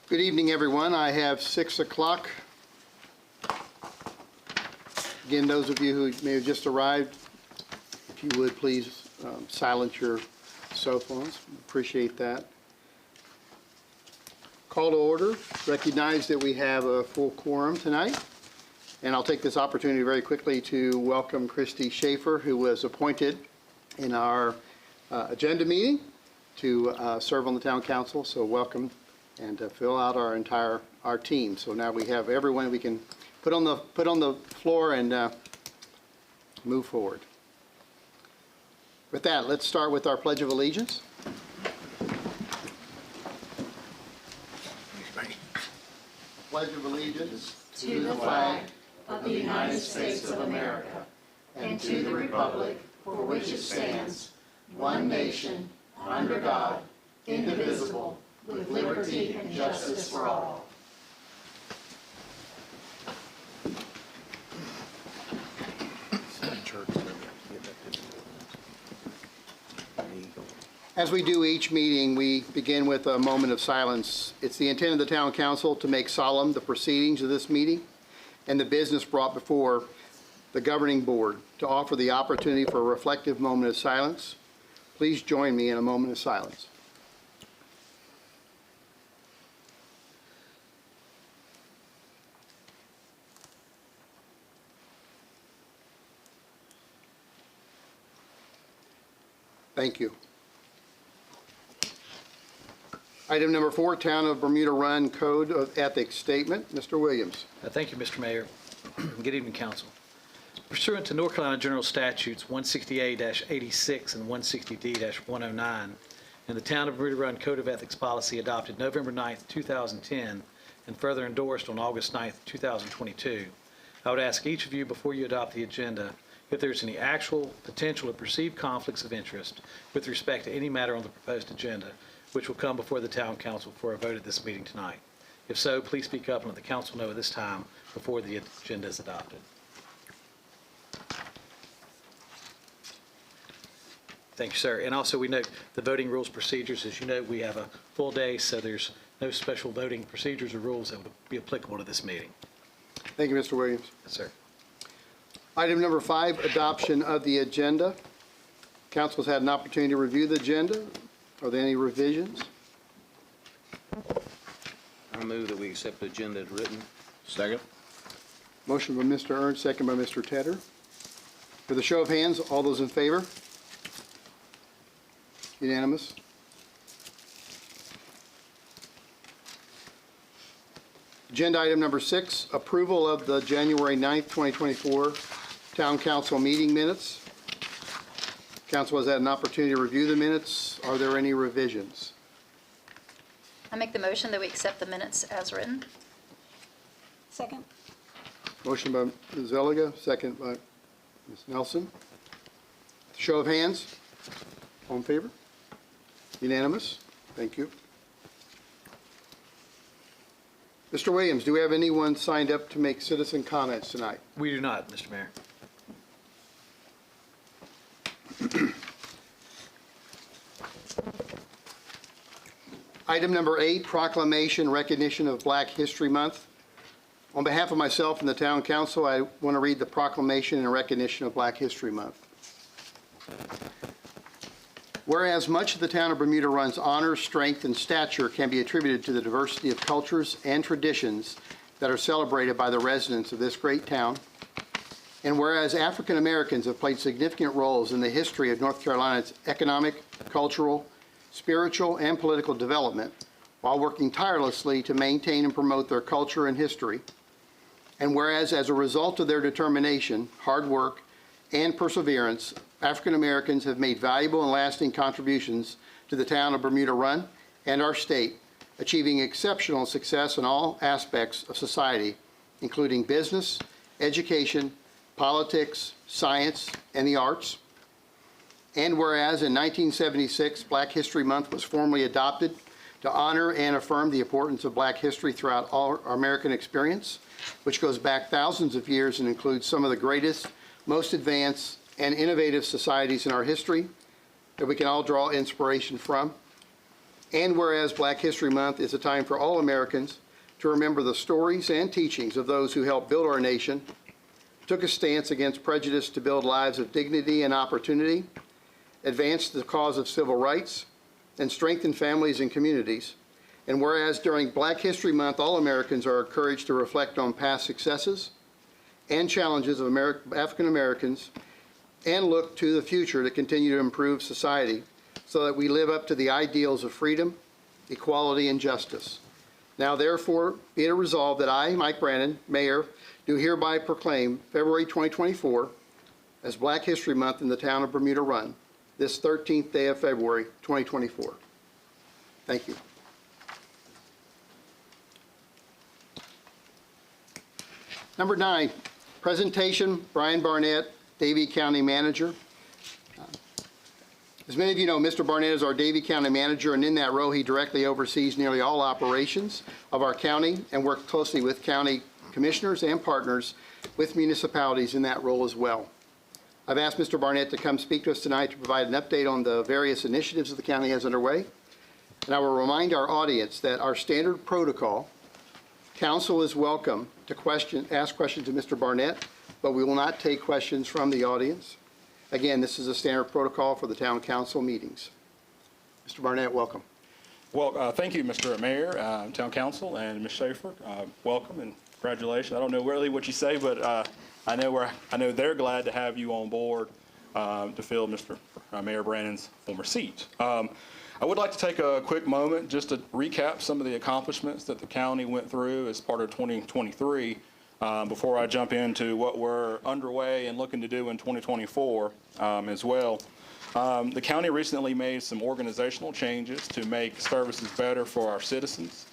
Good evening, everyone. I have 6 o'clock. Again, those of you who may have just arrived, if you would please silence your cell phones. Appreciate that. Call to order. Recognize that we have a full quorum tonight. And I'll take this opportunity very quickly to welcome Christy Schaefer, who was appointed in our agenda meeting to serve on the town council. So welcome, and to fill out our team. So now we have everyone we can put on the floor and move forward. With that, let's start with our Pledge of Allegiance. Pledge of Allegiance to the flag of the United States of America and to the republic for which it stands, one nation, under God, indivisible, with liberty and justice for all. As we do each meeting, we begin with a moment of silence. It's the intent of the town council to make solemn the proceedings of this meeting and the business brought before the governing board, to offer the opportunity for a reflective moment of silence. Please join me in a moment of silence. Thank you. Item number 4, Town of Bermuda Run Code of Ethics Statement. Mr. Williams. Thank you, Mr. Mayor. Good evening, Council. Pursuant to North Carolina General Statutes 160A-86 and 160D-109 and the Town of Bermuda Run Code of Ethics Policy adopted November 9, 2010, and further endorsed on August 9, 2022, I would ask each of you before you adopt the agenda if there's any actual, potential, or perceived conflicts of interest with respect to any matter on the proposed agenda, which will come before the Town Council for a vote at this meeting tonight. If so, please speak up and let the Council know at this time before the agenda is adopted. Thank you, sir. And also, we note the voting rules procedures. As you know, we have a full day, so there's no special voting procedures or rules that would be applicable to this meeting. Thank you, Mr. Williams. Yes, sir. Item number 5, adoption of the agenda. Council's had an opportunity to review the agenda. Are there any revisions? I move that we accept the agenda as written. Second. Motion by Mr. Ernst, second by Mr. Tedder. With a show of hands, all those in favor? Unanimous. Agenda item number 6, approval of the January 9th, 2024 Town Council meeting minutes. Council has had an opportunity to review the minutes. Are there any revisions? I make the motion that we accept the minutes as written. Second. Motion by Ms. Zeliga, second by Ms. Nelson. Show of hands. All in favor? Unanimous. Thank you. Mr. Williams, do we have anyone signed up to make citizen comments tonight? We do not, Mr. Mayor. Item number 8, proclamation recognition of Black History Month. On behalf of myself and the Town Council, I want to read the proclamation in recognition of Black History Month. Whereas much of the town of Bermuda Run's honor, strength, and stature can be attributed to the diversity of cultures and traditions that are celebrated by the residents of this great town, and whereas African Americans have played significant roles in the history of North Carolina's economic, cultural, spiritual, and political development while working tirelessly to maintain and promote their culture and history, and whereas as a result of their determination, hard work, and perseverance, African Americans have made valuable and lasting contributions to the town of Bermuda Run and our state, achieving exceptional success in all aspects of society, including business, education, politics, science, and the arts. And whereas in 1976, Black History Month was formally adopted to honor and affirm the importance of Black history throughout all our American experience, which goes back thousands of years and includes some of the greatest, most advanced, and innovative societies in our history that we can all draw inspiration from. And whereas Black History Month is a time for all Americans to remember the stories and teachings of those who helped build our nation, took a stance against prejudice to build lives of dignity and opportunity, advanced the cause of civil rights, and strengthened families and communities. And whereas during Black History Month, all Americans are encouraged to reflect on past successes and challenges of African Americans and look to the future to continue to improve society so that we live up to the ideals of freedom, equality, and justice. Now therefore, be it resolved that I, Mike Brannon, Mayor, do hereby proclaim February 2024 as Black History Month in the town of Bermuda Run, this 13th day of February 2024. Thank you. Number 9, presentation, Brian Barnett, Davie County Manager. As many of you know, Mr. Barnett is our Davie County Manager, and in that role, he directly oversees nearly all operations of our county and works closely with county commissioners and partners with municipalities in that role as well. I've asked Mr. Barnett to come speak to us tonight to provide an update on the various initiatives that the county has underway. And I will remind our audience that our standard protocol, council is welcome to ask questions of Mr. Barnett, but we will not take questions from the audience. Again, this is a standard protocol for the town council meetings. Mr. Barnett, welcome. Well, thank you, Mr. Mayor, Town Council, and Ms. Schaefer. Welcome and congratulations. I don't know really what you say, but I know they're glad to have you on board to fill Mr. Mayor Brannon's former seat. I would like to take a quick moment just to recap some of the accomplishments that the county went through as part of 2023 before I jump into what we're underway and looking to do in 2024 as well. The county recently made some organizational changes to make services better for our citizens.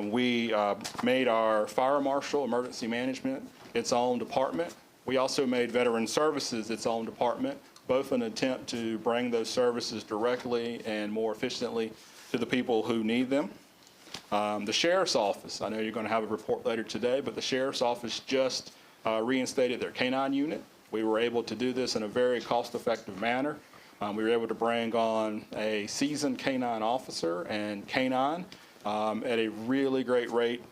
We made our fire marshal emergency management its own department. We also made veteran services its own department, both in an attempt to bring those services directly and more efficiently to the people who need them. The Sheriff's Office, I know you're going to have a report later today, but the Sheriff's Office just reinstated their K-9 unit. We were able to do this in a very cost-effective manner. We were able to bring on a seasoned K-9 officer and K-9 at a really great rate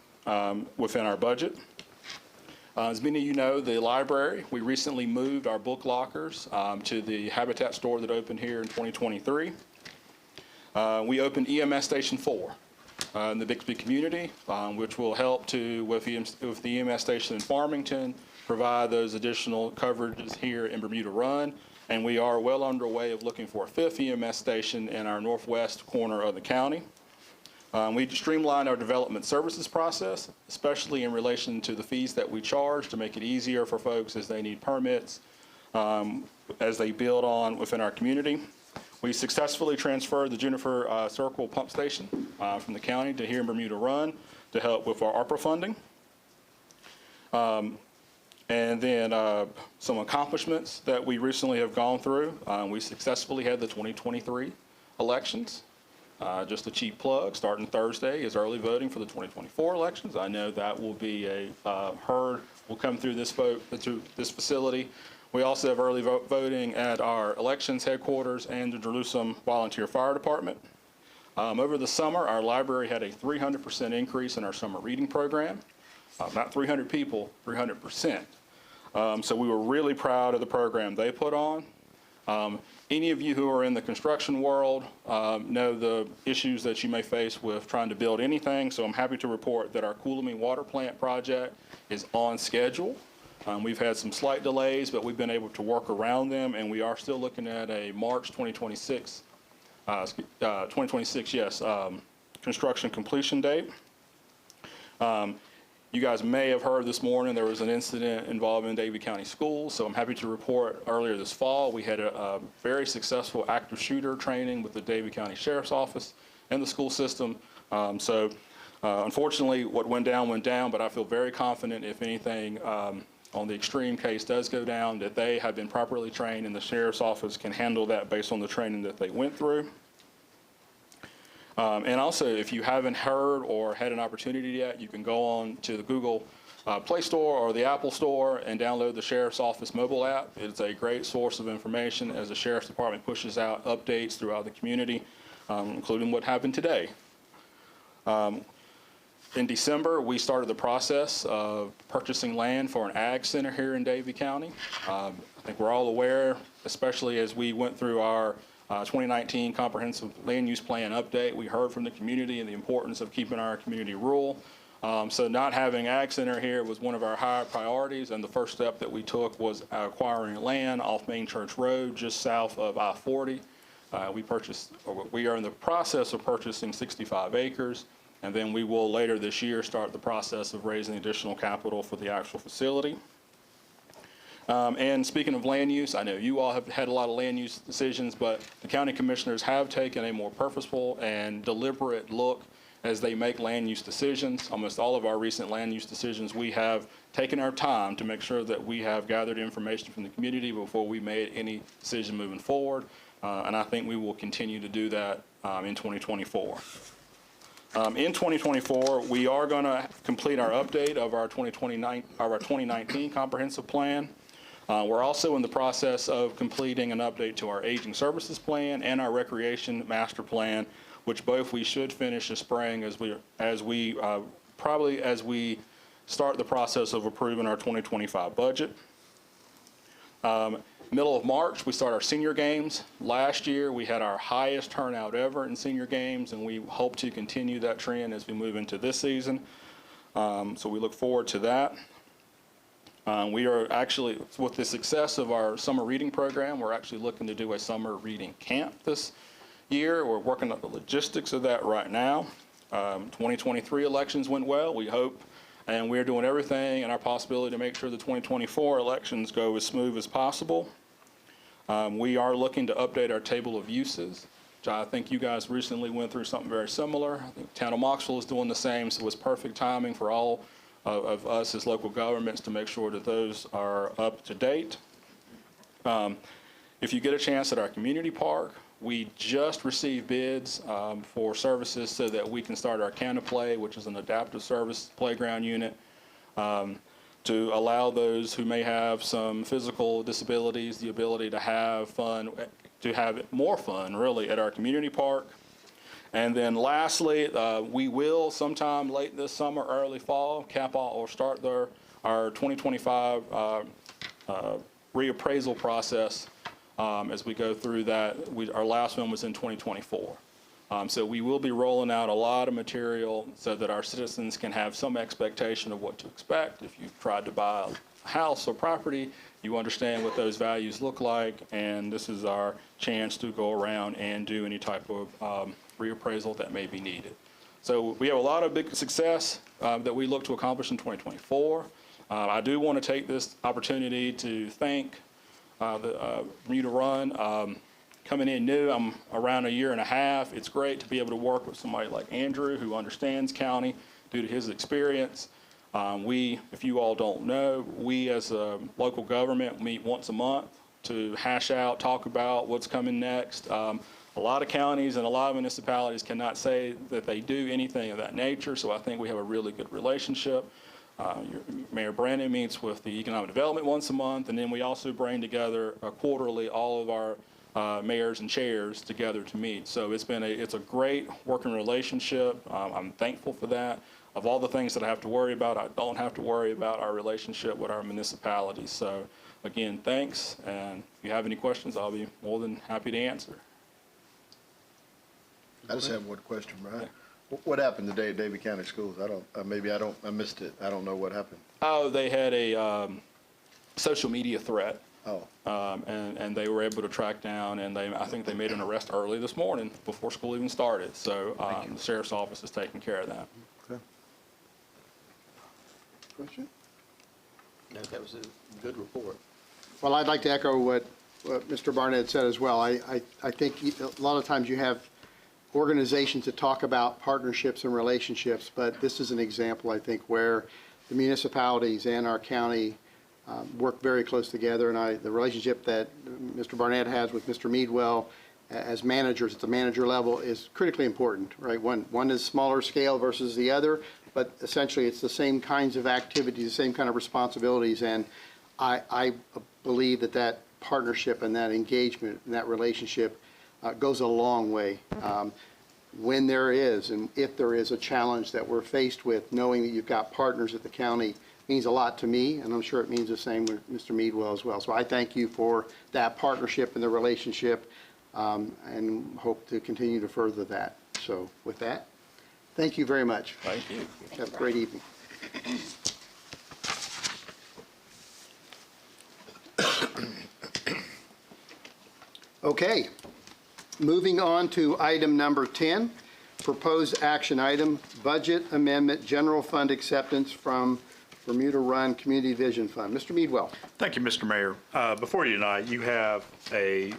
within our budget. As many of you know, the library, we recently moved our book lockers to the Habitat store that opened here in 2023. We opened EMS Station 4 in the Bixby community, which will help to, with the EMS station in Farmington, provide those additional coverages here in Bermuda Run. And we are well underway of looking for a 5th EMS station in our northwest corner of the county. We streamlined our development services process, especially in relation to the fees that we charge to make it easier for folks as they need permits, as they build on within our community. We successfully transferred the Juniper Circle pump station from the county to here in Bermuda Run to help with our ARPA funding. And then some accomplishments that we recently have gone through. We successfully had the 2023 elections. Just a cheap plug, starting Thursday is early voting for the 2024 elections. I know that will be a herd will come through this facility. We also have early voting at our elections headquarters and the Jerusalem Volunteer Fire Department. Over the summer, our library had a 300% increase in our summer reading program. Not 300 people, 300%. So we were really proud of the program they put on. Any of you who are in the construction world know the issues that you may face with trying to build anything, so I'm happy to report that our Coolamy water plant project is on schedule. We've had some slight delays, but we've been able to work around them, and we are still looking at a March 2026, construction completion date. You guys may have heard this morning there was an incident involving Davie County Schools, so I'm happy to report earlier this fall we had a very successful active shooter training with the Davie County Sheriff's Office and the school system. Unfortunately, what went down, but I feel very confident if anything on the extreme case does go down, that they have been properly trained and the Sheriff's Office can handle that based on the training that they went through. And also, if you haven't heard or had an opportunity yet, you can go on to the Google Play Store or the Apple Store and download the Sheriff's Office mobile app. It's a great source of information as the Sheriff's Department pushes out updates throughout the community including what happened today. In December, we started the process of purchasing land for an ag center here in Davie County. I think we're all aware, especially as we went through our 2019 Comprehensive Land Use Plan update, we heard from the community and the importance of keeping our community rural. So not having ag center here was one of our high priorities, and the first step that we took was acquiring land off Main Church Road, just south of I-40. We are in the process of purchasing 65 acres. And then we will later this year start the process of raising additional capital for the actual facility. And speaking of land use, I know you all have had a lot of land use decisions, but the county commissioners have taken a more purposeful and deliberate look as they make land use decisions. Almost all of our recent land use decisions, we have taken our time to make sure that we have gathered information from the community before we made any decision moving forward. And I think we will continue to do that in 2024. In 2024, we are going to complete our update of our 2019 comprehensive plan. We're also in the process of completing an update to our aging services plan and our recreation master plan, which both we should finish this spring as we start the process of approving our 2025 budget. Middle of March, we start our senior games. Last year, we had our highest turnout ever in senior games, and we hope to continue that trend as we move into this season. So we look forward to that. We are actually, with the success of our summer reading program, we're actually looking to do a summer reading camp this year. We're working on the logistics of that right now. 2023 elections went well, we hope, and we're doing everything in our possibility to make sure the 2024 elections go as smooth as possible. We are looking to update our table of uses, which I think you guys recently went through something very similar. I think Town of Moxville is doing the same, so it's perfect timing for all of us as local governments to make sure that those are up to date. If you get a chance at our community park, we just received bids for services so that we can start our Canoplay, which is an adaptive service playground unit, to allow those who may have some physical disabilities the ability to have fun, to have more fun, really, at our community park. And then lastly, we will sometime late this summer, early fall, cap off or start our 2025 reappraisal process as we go through that. Our last one was in 2024. So we will be rolling out a lot of material so that our citizens can have some expectation of what to expect. If you've tried to buy a house or property, you understand what those values look like, and this is our chance to go around and do any type of reappraisal that may be needed. So we have a lot of big success that we look to accomplish in 2024. I do want to take this opportunity to thank the Bermuda Run. Coming in new, I'm around a year and a half. It's great to be able to work with somebody like Andrew who understands county due to his experience. If you all don't know, we as a local government meet once a month to hash out, talk about what's coming next. A lot of counties and a lot of municipalities cannot say that they do anything of that nature, so I think we have a really good relationship. Mayor Brandon meets with the Economic Development once a month, and then we also bring together quarterly all of our mayors and chairs together to meet. So it's a great working relationship. I'm thankful for that. Of all the things that I have to worry about, I don't have to worry about our relationship with our municipalities. So again, thanks. And if you have any questions, I'll be more than happy to answer. I just have one question, Brian. What happened today at Davie County Schools? I missed it. I don't know what happened. Oh, they had a social media threat. Oh, And they were able to track down, and I think they made an arrest early this morning before school even started. So the sheriff's office is taking care of that. okay. Question? No, that was a good report. Well, I'd like to echo what Mr. Barnett said as well. I think a lot of times you have organizations that talk about partnerships and relationships, but this is an example, I think, where the municipalities and our county work very close together, and the relationship that Mr. Barnett has with Mr. Meadwell as managers at the manager level is critically important, right? One is smaller scale versus the other, but essentially it's the same kinds of activities, the same kind of responsibilities, and I believe that partnership and that engagement and that relationship goes a long way. When there is, and if there is a challenge that we're faced with, knowing that you've got partners at the county means a lot to me, and I'm sure it means the same with Mr. Meadwell as well. So I thank you for that partnership and the relationship, and hope to continue to further that. So with that, thank you very much. Thank you. Have a great evening. Okay, moving on to item number 10, proposed action item, budget amendment, general fund acceptance from Bermuda Run Community Vision Fund. Mr. Meadwell. Thank you, Mr. Mayor. Before you tonight, you have a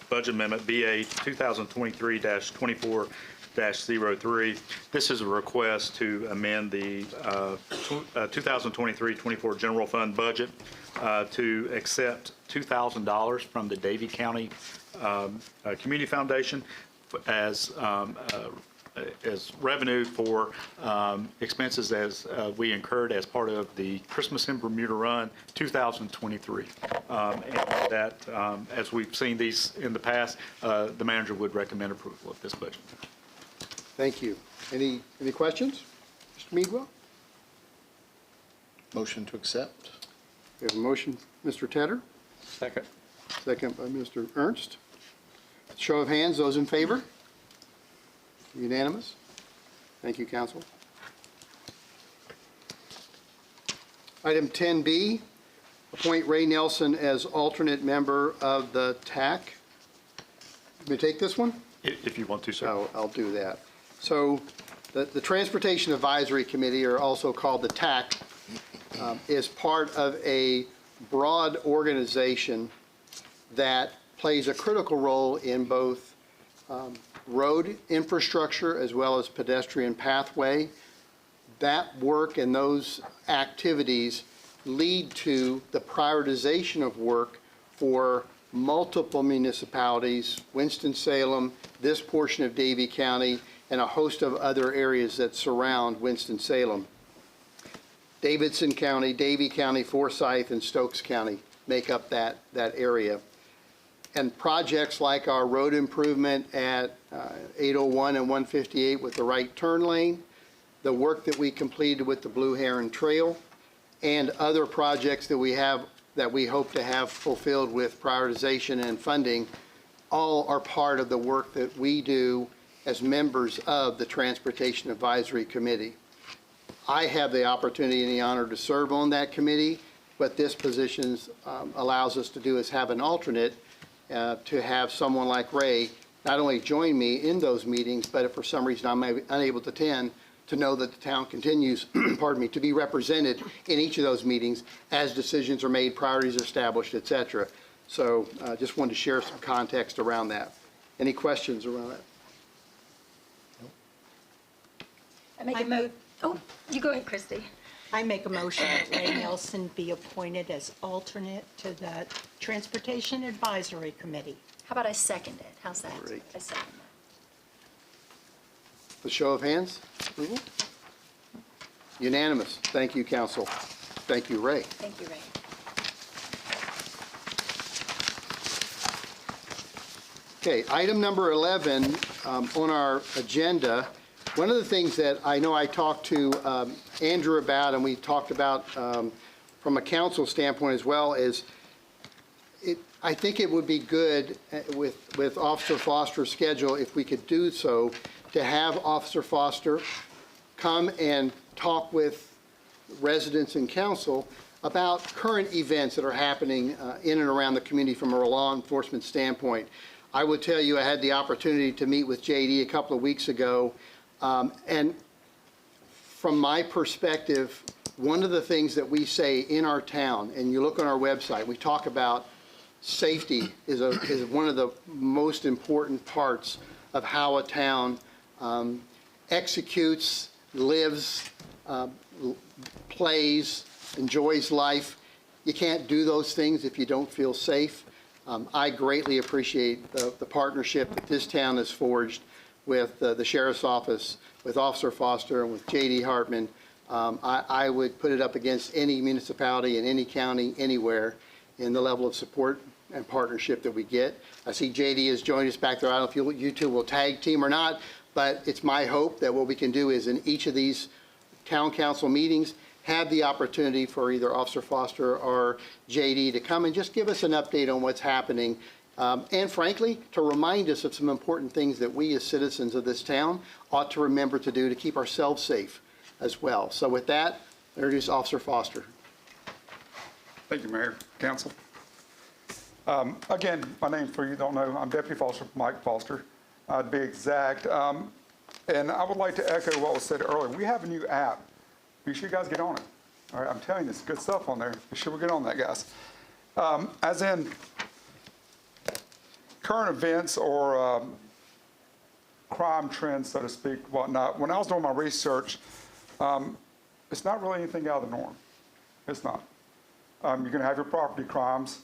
budget amendment, BA 2023-24-03. This is a request to amend the 2023-24 general fund budget to accept $2,000 from the Davie County Community Foundation as revenue for expenses as we incurred as part of the Christmas in Bermuda Run 2023. And that, as we've seen these in the past, the manager would recommend approval of this budget. Thank you. Any questions? Mr. Meadwell? Motion to accept? We have a motion, Mr. Tedder, Second. second by Mr. Ernst. Show of hands, those in favor? Unanimous? Thank you, council. Item 10B, appoint Ray Nelson as alternate member of the TAC. Let me take this one? If you want to, sir. I'll do that. So the Transportation Advisory Committee, or also called the TAC, is part of a broad organization that plays a critical role in both road infrastructure as well as pedestrian pathway. That work and those activities lead to the prioritization of work for multiple municipalities, Winston-Salem, this portion of Davie County, and a host of other areas that surround Winston-Salem. Davidson County, Davie County, Forsyth, and Stokes County make up that area. And projects like our road improvement at 801 and 158 with the right turn lane, the work that we completed with the Blue Heron Trail, and other projects that we hope to have fulfilled with prioritization and funding, all are part of the work that we do as members of the Transportation Advisory Committee. I have the opportunity and the honor to serve on that committee, but this position allows us to do is have an alternate to have someone like Ray not only join me in those meetings, but if for some reason I'm unable to attend, to know that the town continues, pardon me, to be represented in each of those meetings as decisions are made, priorities are established, et cetera. So just wanted to share some context around that. Any questions around that? I make a mo, oh, you go ahead, Christie. I make a motion that Ray Nelson be appointed as alternate to the Transportation Advisory Committee. How about I second it? How's that? Great. I second that. The show of hands, approval? Unanimous. Thank you, council. Thank you, Ray. Thank you, Ray. Okay, item number 11 on our agenda. One of the things that I know I talked to Andrew about, and we talked about from a council standpoint as well, is I think it would be good with Officer Foster's schedule, if we could do so, to have Officer Foster come and talk with residents and council about current events that are happening in and around the community from a law enforcement standpoint. I would tell you I had the opportunity to meet with JD a couple of weeks ago, and from my perspective, one of the things that we say in our town, and you look on our website, we talk about safety is one of the most important parts of how a town executes, lives, plays, enjoys life. You can't do those things if you don't feel safe. I greatly appreciate the partnership that this town has forged with the Sheriff's Office, with Officer Foster, and with J.D. Hartman. I would put it up against any municipality in any county, anywhere, in the level of support and partnership that we get. I see JD has joined us back there. I don't know if you two will tag team or not, but it's my hope that what we can do is in each of these town council meetings, have the opportunity for either Officer Foster or JD to come and just give us an update on what's happening. And frankly, to remind us of some important things that we as citizens of this town ought to remember to do to keep ourselves safe as well. So with that, I introduce Officer Foster. Thank you, Mayor, Council. Again, my name, for you who don't know, I'm Deputy Foster Mike Foster, to be exact. And I would like to echo what was said earlier. We have a new app. Be sure you guys get on it. All right, I'm telling you, there's good stuff on there. Be sure we get on that, guys. As in current events or crime trends, so to speak, whatnot, when I was doing my research, it's not really anything out of the norm. It's not. You're going to have your property crimes.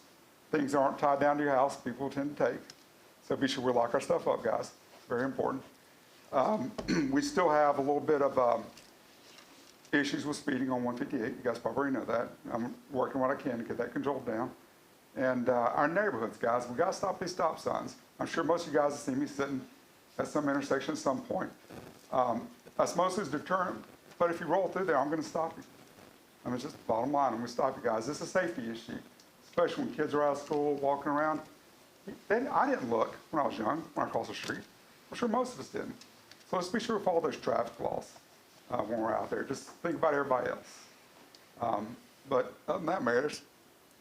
Things aren't tied down to your house, people tend to take. So be sure we lock our stuff up, guys. It's very important. We still have a little bit of issues with speeding on 158. You guys probably know that. I'm working what I can to get that controlled down. And our neighborhoods, guys, we got to stop these stop signs. I'm sure most of you guys have seen me sitting at some intersection at some point. That's mostly as deterrent, but if you roll through there, I'm going to stop you. I mean, it's just the bottom line. I'm going to stop you guys. This is a safety issue, especially when kids are out of school, walking around. I didn't look when I was young, when I crossed the street. I'm sure most of us didn't. So let's be sure we follow those traffic laws when we're out there. Just think about everybody else. But other than that, Mayor,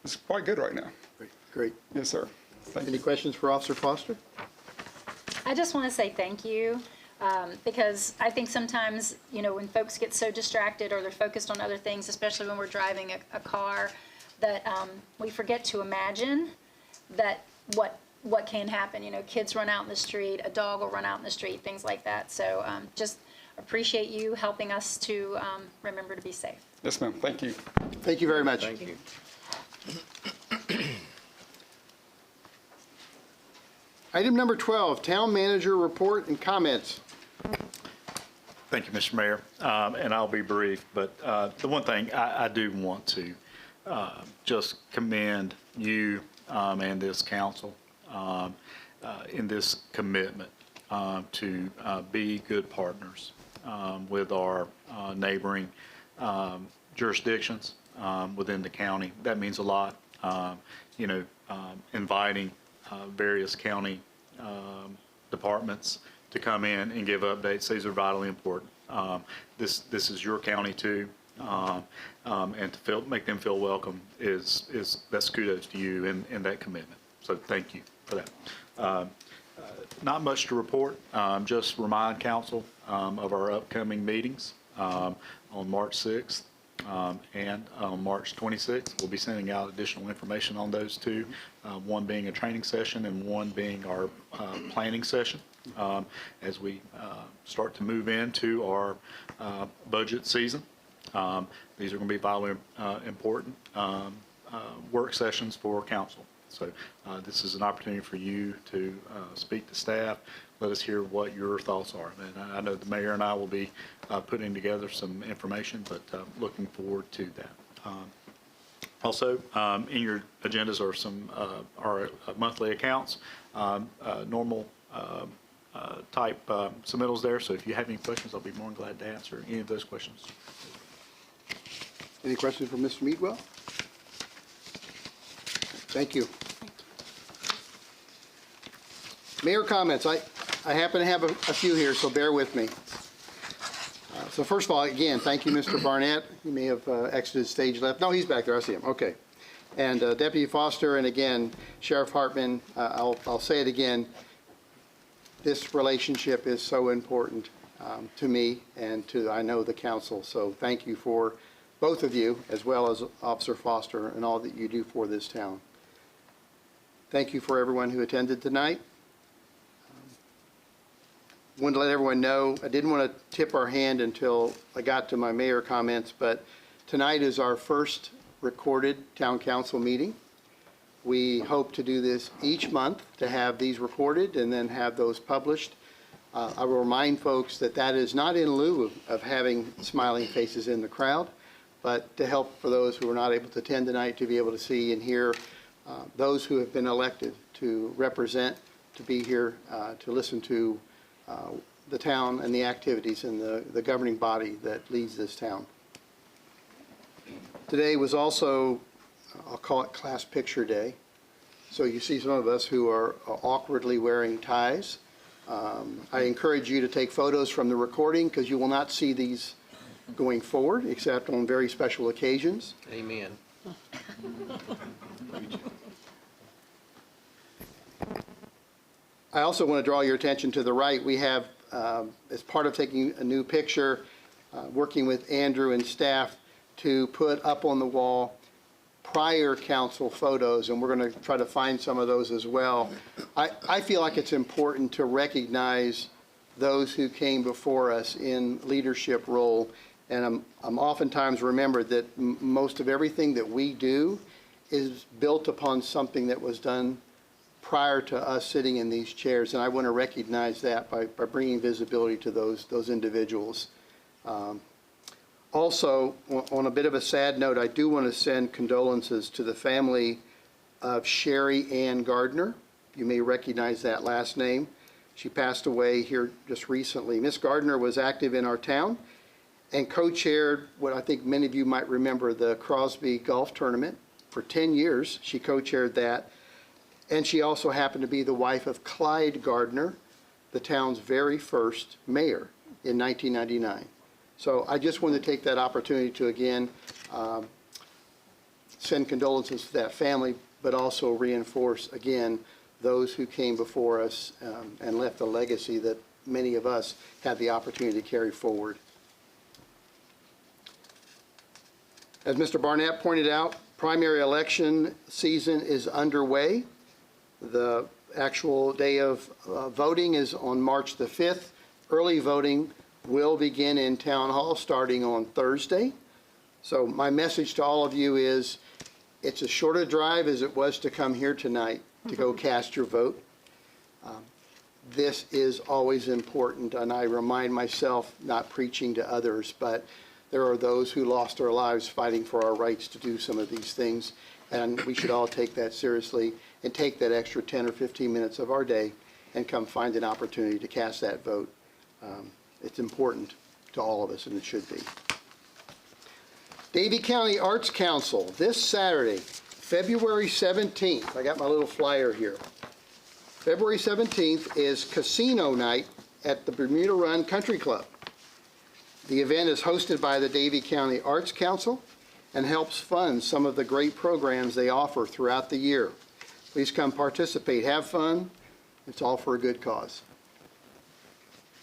it's quite good right now. Great. Yes, sir. Thank Any you. questions for Officer Foster? I just want to say thank you, because I think sometimes, when folks get so distracted or they're focused on other things, especially when we're driving a car, that we forget to imagine that what can happen. Kids run out in the street, a dog will run out in the street, things like that. So just appreciate you helping us to remember to be safe. Yes, ma'am. Thank you. Thank you very much. Thank you. Item number 12, Town Manager Report and Comments. Thank you, Mr. Mayor, and I'll be brief, but the one thing I do want to just commend you and this council in this commitment to be good partners with our neighboring jurisdictions within the county. That means a lot. Inviting various county departments to come in and give updates. These are vitally important. This is your county too, and to make them feel welcome that's kudos to you in that commitment. So thank you for that. Not much to report. Just remind council of our upcoming meetings on March 6th. And on March 26th, we'll be sending out additional information on those two, one being a training session and one being our planning session as we start to move into our budget season. These are going to be vitally important work sessions for council. So this is an opportunity for you to speak to staff. Let us hear what your thoughts are. And I know the mayor and I will be putting together some information, but looking forward to that. Also, in your agendas are some our monthly accounts, normal type submittals there. So if you have any questions, I'll be more than glad to answer any of those questions. Any questions for Mr. Meadwell? Thank you. Mayor comments. I happen to have a few here, so bear with me. So first of all, again, thank you, Mr. Barnett. He may have exited stage left. No, he's back there. I see him. Okay. And Deputy Foster, and again, Sheriff Hartman, I'll say it again. This relationship is so important to me and to, I know, the council. So thank you for both of you, as well as Officer Foster, and all that you do for this town. Thank you for everyone who attended tonight. Wanted to let everyone know, I didn't want to tip our hand until I got to my mayor comments, but tonight is our first recorded town council meeting. We hope to do this each month, to have these recorded and then have those published. I will remind folks that that is not in lieu of having smiling faces in the crowd, but to help for those who are not able to attend tonight to be able to see and hear those who have been elected to represent, to be here, to listen to the town and the activities and the governing body that leads this town. Today was also, I'll call it Class Picture Day. So you see some of us who are awkwardly wearing ties. I encourage you to take photos from the recording because you will not see these going forward except on very special occasions. Amen. I also want to draw your attention to the right. We have, as part of taking a new picture, working with Andrew and staff to put up on the wall prior council photos, and we're going to try to find some of those as well. I feel like it's important to recognize those who came before us in leadership role, and I'm oftentimes remembered that most of everything that we do is built upon something that was done prior to us sitting in these chairs, and I want to recognize that by bringing visibility to those individuals. Also, on a bit of a sad note, I do want to send condolences to the family of Sherry Ann Gardner. You may recognize that last name. She passed away here just recently. Miss Gardner was active in our town and co-chaired what I think many of you might remember, the Crosby Golf Tournament. For 10 years, she co-chaired that. And she also happened to be the wife of Clyde Gardner, the town's very first mayor in 1999. So I just wanted to take that opportunity to, again, send condolences to that family, but also reinforce, again, those who came before us and left a legacy that many of us had the opportunity to carry forward. As Mr. Barnett pointed out, primary election season is underway. The actual day of voting is on March the 5th. Early voting will begin in Town Hall starting on Thursday. So my message to all of you is it's as short a drive as it was to come here tonight to go cast your vote. This is always important, and I remind myself, not preaching to others, but there are those who lost their lives fighting for our rights to do some of these things, and we should all take that seriously and take that extra 10 or 15 minutes of our day and come find an opportunity to cast that vote. It's important to all of us, and it should be. Davie County Arts Council, this Saturday, February 17th. I got my little flyer here. February 17th is casino night at the Bermuda Run Country Club. The event is hosted by the Davie County Arts Council and helps fund some of the great programs they offer throughout the year. Please come participate, have fun. It's all for a good cause.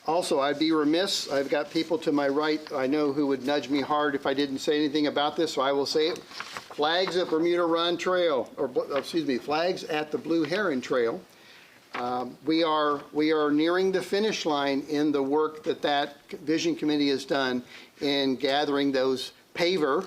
Also, I'd be remiss, I've got people to my right I know who would nudge me hard if I didn't say anything about this, so I will say it. Flags at Bermuda Run Trail, or excuse me, flags at the Blue Heron Trail. We are nearing the finish line in the work that Vision Committee has done in gathering those paver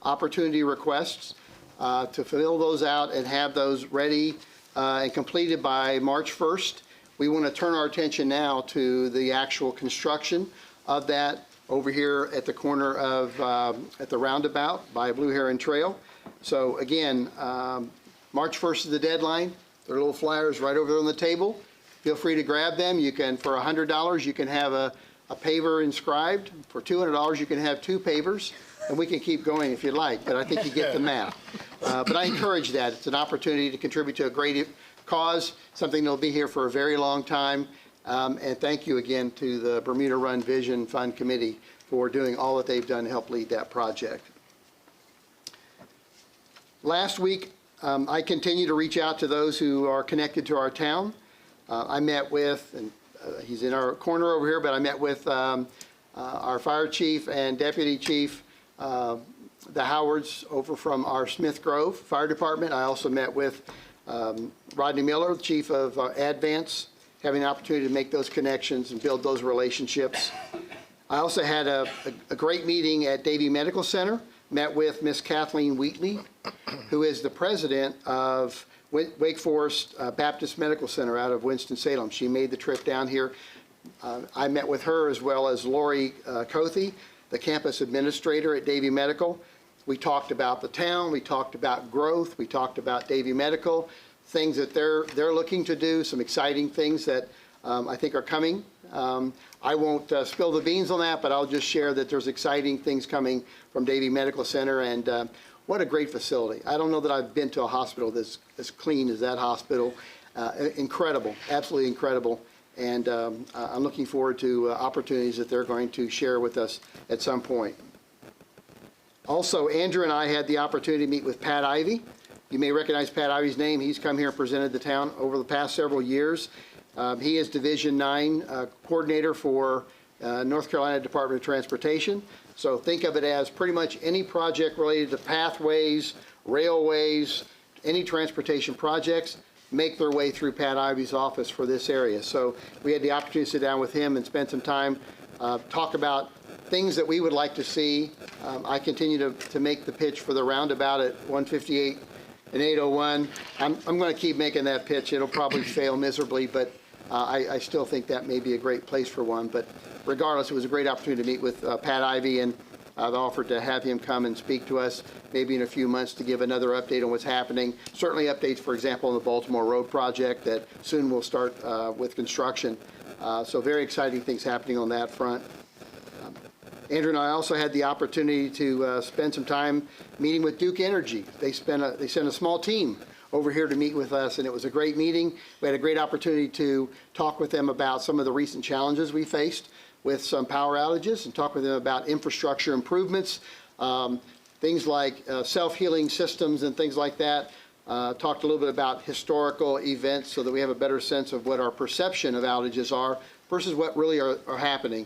opportunity requests to fill those out and have those ready and completed by March 1st. We want to turn our attention now to the actual construction of that over here at the corner of, at the roundabout by Blue Heron Trail. So again, March 1st is the deadline. There are little flyers right over there on the table. Feel free to grab them. You can, for $100, you can have a paver inscribed. For $200, you can have 2 pavers. And we can keep going if you'd like, but I think you get the math. But I encourage that. It's an opportunity to contribute to a great cause, something that'll be here for a very long time. And thank you again to the Bermuda Run Vision Fund Committee for doing all that they've done to help lead that project. Last week, I continue to reach out to those who are connected to our town. I met with, and he's in our corner over here, but I met with our fire chief and deputy chief, the Howards over from our Smith Grove Fire Department. I also met with Rodney Miller, the chief of Advance, having an opportunity to make those connections and build those relationships. I also had a great meeting at Davie Medical Center, met with Miss Kathleen Wheatley, who is the president of Wake Forest Baptist Medical Center out of Winston-Salem. She made the trip down here. I met with her as well as Lori Cothe, the campus administrator at Davie Medical. We talked about the town, we talked about growth, we talked about Davie Medical, things that they're looking to do, some exciting things that I think are coming. I won't spill the beans on that, but I'll just share that there's exciting things coming from Davie Medical Center, and what a great facility. I don't know that I've been to a hospital that's as clean as that hospital. Incredible, absolutely incredible. And I'm looking forward to opportunities that they're going to share with us at some point. Also, Andrew and I had the opportunity to meet with Pat Ivy. You may recognize Pat Ivy's name. He's come here and presented the town over the past several years. He is Division 9 coordinator for North Carolina Department of Transportation. So think of it as pretty much any project related to pathways, railways, any transportation projects make their way through Pat Ivy's office for this area. So we had the opportunity to sit down with him and spend some time, talk about things that we would like to see. I continue to make the pitch for the roundabout at 158 and 801. I'm going to keep making that pitch. It'll probably fail miserably, but I still think that may be a great place for one. But regardless, it was a great opportunity to meet with Pat Ivy, and I've offered to have him come and speak to us maybe in a few months to give another update on what's happening. Certainly updates, for example, on the Baltimore Road project that soon will start with construction. So very exciting things happening on that front. Andrew and I also had the opportunity to spend some time meeting with Duke Energy. They sent a small team over here to meet with us, and it was a great meeting. We had a great opportunity to talk with them about some of the recent challenges we faced with some power outages and talk with them about infrastructure improvements, things like self-healing systems and things like that. Talked a little bit about historical events so that we have a better sense of what our perception of outages are versus what really are happening.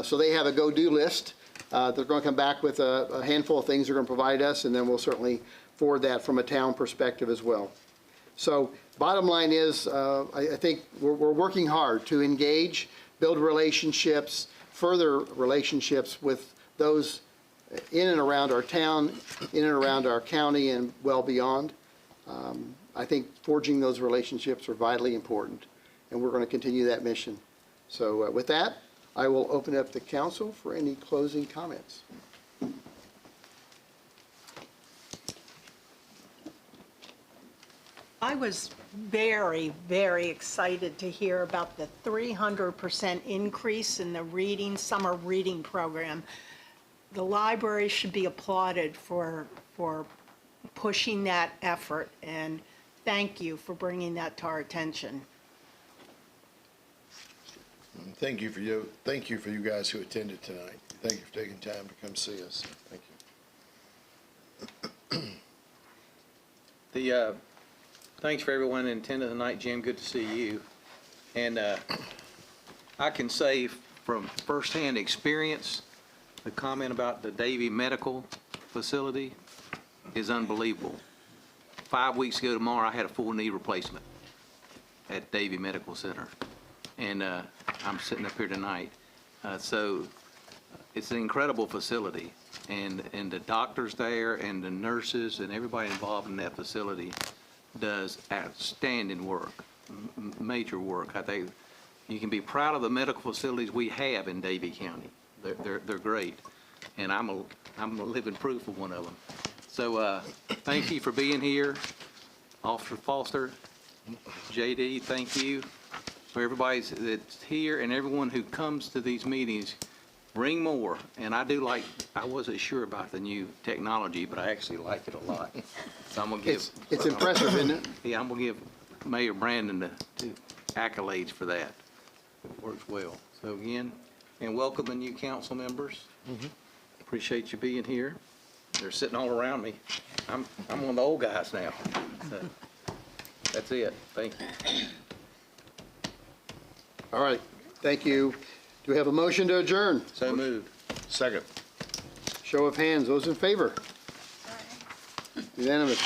So they have a go-do list. They're going to come back with a handful of things they're going to provide us, and then we'll certainly forward that from a town perspective as well. So bottom line is, I think we're working hard to engage, build relationships, further relationships with those in and around our town, in and around our county, and well beyond. I think forging those relationships are vitally important, and we're going to continue that mission. So with that, I will open up the council for any closing comments. I was very, very excited to hear about the 300% increase in the summer reading program. The library should be applauded for pushing that effort, and thank you for bringing that to our attention. Thank you for you guys who attended tonight. Thank you for taking time to come see us. Thank you. Thanks for everyone in attendance tonight, Jim. Good to see you. And I can say from firsthand experience, the comment about the Davie Medical Facility is unbelievable. 5 weeks ago tomorrow, I had a full knee replacement at Davie Medical Center. And I'm sitting up here tonight. So it's an incredible facility. And the doctors there and the nurses and everybody involved in that facility does outstanding work, major work. I think you can be proud of the medical facilities we have in Davie County. They're great. And I'm a living proof of one of them. So thank you for being here. Officer Foster, JD, thank you. For everybody that's here and everyone who comes to these meetings, bring more. And I wasn't sure about the new technology, but I actually like it a lot. So I'm going to give. It's impressive, isn't it? Yeah, I'm going to give Mayor Brandon the accolades for that. It works well. So again, and welcome the new council members. Appreciate you being here. They're sitting all around me. I'm one of the old guys now. So that's it. Thank you. All right, thank you. Do we have a motion to adjourn? So moved. Second. Show of hands, those in favor? Unanimous.